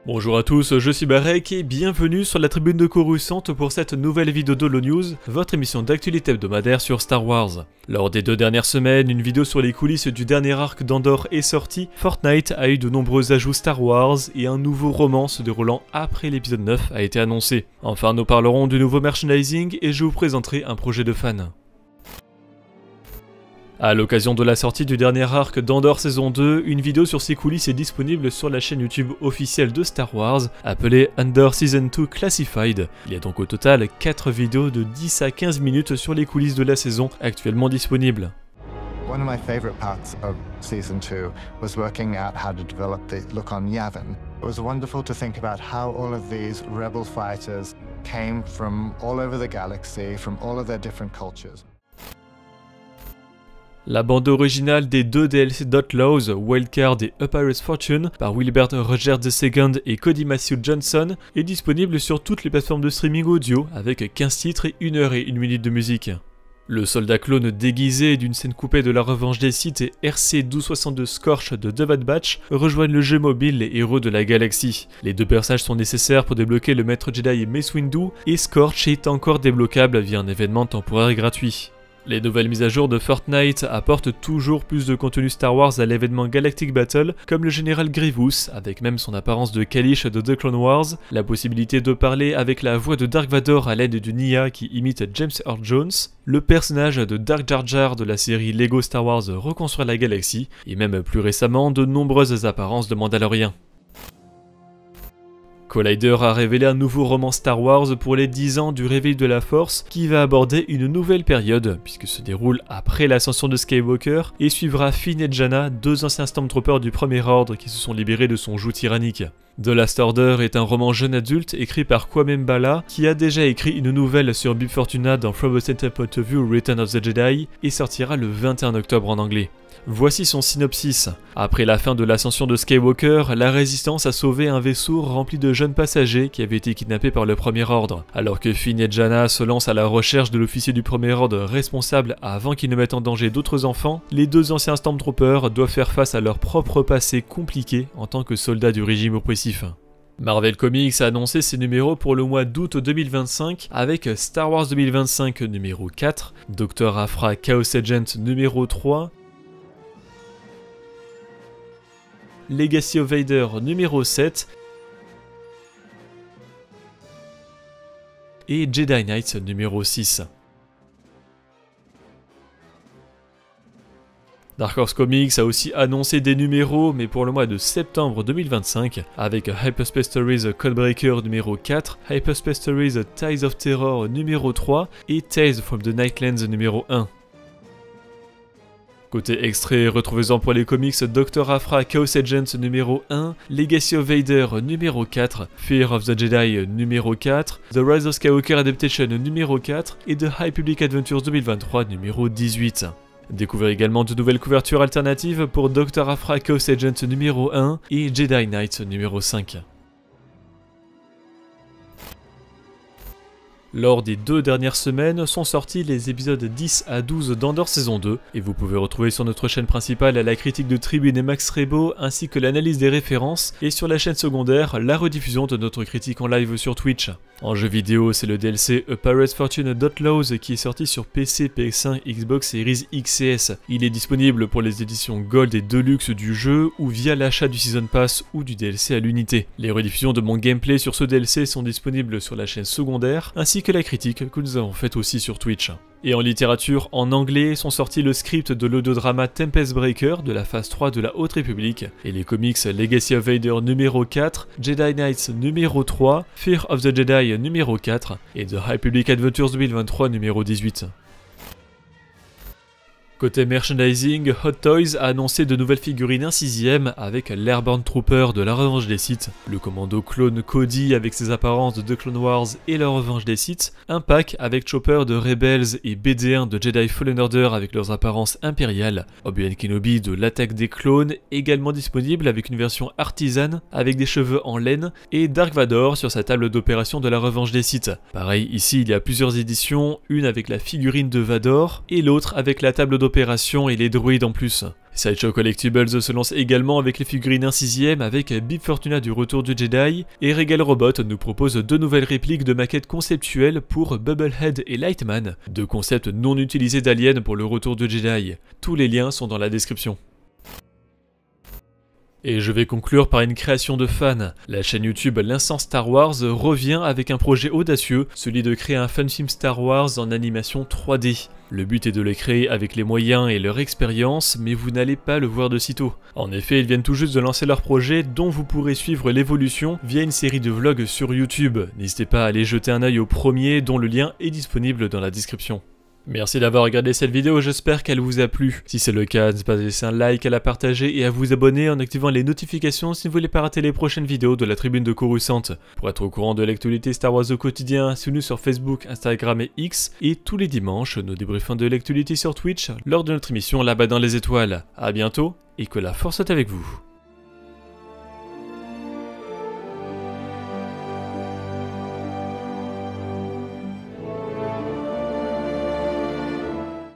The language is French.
Bonjour à tous, je suis Barek et bienvenue sur la tribune de Coruscant pour cette nouvelle vidéo d'Holo News, votre émission d'actualité hebdomadaire sur Star Wars. Lors des 2 dernières semaines, une vidéo sur les coulisses du dernier arc d'Andor est sortie, Fortnite a eu de nombreux ajouts Star Wars et un nouveau roman se déroulant après l'épisode 9 a été annoncé. Enfin, nous parlerons du nouveau merchandising et je vous présenterai un projet de fan. A l'occasion de la sortie du dernier arc d'Andor saison 2, une vidéo sur ses coulisses est disponible sur la chaîne YouTube officielle de Star Wars, appelée Andor Season 2 Classified. Il y a donc au total 4 vidéos de 10 à 15 minutes sur les coulisses de la saison actuellement disponibles. One of my favorite parts of Season 2 was working out how to develop the look on Yavin. It was wonderful to think about how all of these rebel fighters came from all over the galaxy, from all of their different cultures. La bande originale des 2 DLC d'Outlaws, Wildcard et A Pirate's Fortune, par Wilbert Rogers II et Cody Matthew Johnson, est disponible sur toutes les plateformes de streaming audio, avec 15 titres et 1 heure et 1 minute de musique. Le soldat clone déguisé d'une scène coupée de la Revanche des Sith et RC-1262 Scorch de The Bad Batch rejoignent le jeu mobile Les Héros de la Galaxie. Les 2 personnages sont nécessaires pour débloquer le Maître Jedi Mace Windu, et Scorch est encore débloquable via un événement temporaire gratuit. Les nouvelles mises à jour de Fortnite apportent toujours plus de contenu Star Wars à l'événement Galactic Battle, comme le général Grievous, avec même son apparence de Kalish de The Clone Wars, la possibilité de parler avec la voix de Dark Vador à l'aide d'une IA qui imite James Earl Jones, le personnage de Dark Jar Jar de la série Lego Star Wars Reconstruire la Galaxie, et même plus récemment de nombreuses apparences de Mandaloriens. Collider a révélé un nouveau roman Star Wars pour les 10 ans du réveil de la Force qui va aborder une nouvelle période puisque se déroule après l'ascension de Skywalker et suivra Finn et Jannah, 2 anciens Stormtroopers du Premier Ordre qui se sont libérés de son joug tyrannique. The Last Order est un roman jeune adulte écrit par Kwame Mbala qui a déjà écrit une nouvelle sur Bib Fortuna dans From a Center Point of View Return of the Jedi et sortira le 21 octobre en anglais. Voici son synopsis. Après la fin de l'ascension de Skywalker, la Résistance a sauvé un vaisseau rempli de jeunes passagers qui avaient été kidnappés par le Premier Ordre. Alors que Finn et Jannah se lancent à la recherche de l'officier du Premier Ordre responsable avant qu'il ne mette en danger d'autres enfants, les 2 anciens Stormtroopers doivent faire face à leur propre passé compliqué en tant que soldats du régime oppressif. Marvel Comics a annoncé ses numéros pour le mois d'août 2025 avec Star Wars 2025 numéro 4, Dr. Aphra Chaos Agent numéro 3, Legacy of Vader numéro 7 et Jedi Knight numéro 6. Dark Horse Comics a aussi annoncé des numéros, mais pour le mois de septembre 2025, avec Hyperspace Stories Codebreaker numéro 4, Hyperspace Stories Ties of Terror numéro 3 et Tales from the Nightlands numéro 1. Côté extrait, retrouvez-en pour les comics Dr. Aphra Chaos Agent numéro 1, Legacy of Vader numéro 4, Fear of the Jedi numéro 4, The Rise of Skywalker Adaptation numéro 4 et The High Public Adventures 2023 numéro 18. Découvrez également de nouvelles couvertures alternatives pour Dr. Aphra Chaos Agent numéro 1 et Jedi Knight numéro 5. Lors des 2 dernières semaines sont sortis les épisodes 10 à 12 d'Andor saison 2 et vous pouvez retrouver sur notre chaîne principale la critique de Tribune et Max Rebo ainsi que l'analyse des références et sur la chaîne secondaire la rediffusion de notre critique en live sur Twitch. En jeu vidéo, c'est le DLC A Pirate's Fortune d'Outlaws qui est sorti sur PC, PS1, Xbox Series X et S. Il est disponible pour les éditions Gold et Deluxe du jeu ou via l'achat du Season Pass ou du DLC à l'unité. Les rediffusions de mon gameplay sur ce DLC sont disponibles sur la chaîne secondaire ainsi que la critique que nous avons faite aussi sur Twitch. Et en littérature, en anglais, sont sortis le script de l'audiodrama Tempest Breaker de la phase 3 de la Haute République, et les comics Legacy of Vader numéro 4, Jedi Knights numéro 3, Fear of the Jedi numéro 4, et The High Public Adventures 2023 numéro 18. Côté merchandising, Hot Toys a annoncé de nouvelles figurines 1/6 avec l'Airborne Trooper de la Revanche des Sith, le commando clone Cody avec ses apparences de The Clone Wars et la Revanche des Sith, un pack avec Chopper de Rebels et BD1 de Jedi Fallen Order avec leurs apparences impériales, Obi-Wan Kenobi de l'Attaque des Clones également disponible avec une version artisane avec des cheveux en laine et Dark Vador sur sa table d'opération de la Revanche des Sith. Pareil, ici il y a plusieurs éditions, une avec la figurine de Vador et l'autre avec la table d'opération et les droïdes en plus. Sideshow Collectibles se lance également avec les figurines 1/6 avec Bib Fortuna du Retour du Jedi, et Regal Robot nous propose 2 nouvelles répliques de maquettes conceptuelles pour Bubblehead et Lightman, 2 concepts non utilisés d'Alien pour le Retour du Jedi. Tous les liens sont dans la description. Et je vais conclure par une création de fans. La chaîne YouTube L'Instant Star Wars revient avec un projet audacieux, celui de créer un fan-film Star Wars en animation 3D. Le but est de le créer avec les moyens et leur expérience, mais vous n'allez pas le voir de sitôt. En effet, ils viennent tout juste de lancer leur projet, dont vous pourrez suivre l'évolution via une série de vlogs sur YouTube. N'hésitez pas à aller jeter un œil au premier, dont le lien est disponible dans la description. Merci d'avoir regardé cette vidéo, j'espère qu'elle vous a plu. Si c'est le cas, n'hésitez pas à laisser un like, à la partager et à vous abonner en activant les notifications si vous ne voulez pas rater les prochaines vidéos de la tribune de Coruscant. Pour être au courant de l'actualité Star Wars au quotidien, suivez-nous sur Facebook, Instagram et X, et tous les dimanches, nous débriefons de l'actualité sur Twitch lors de notre émission Là-bas dans les étoiles. A bientôt, et que la force soit avec vous.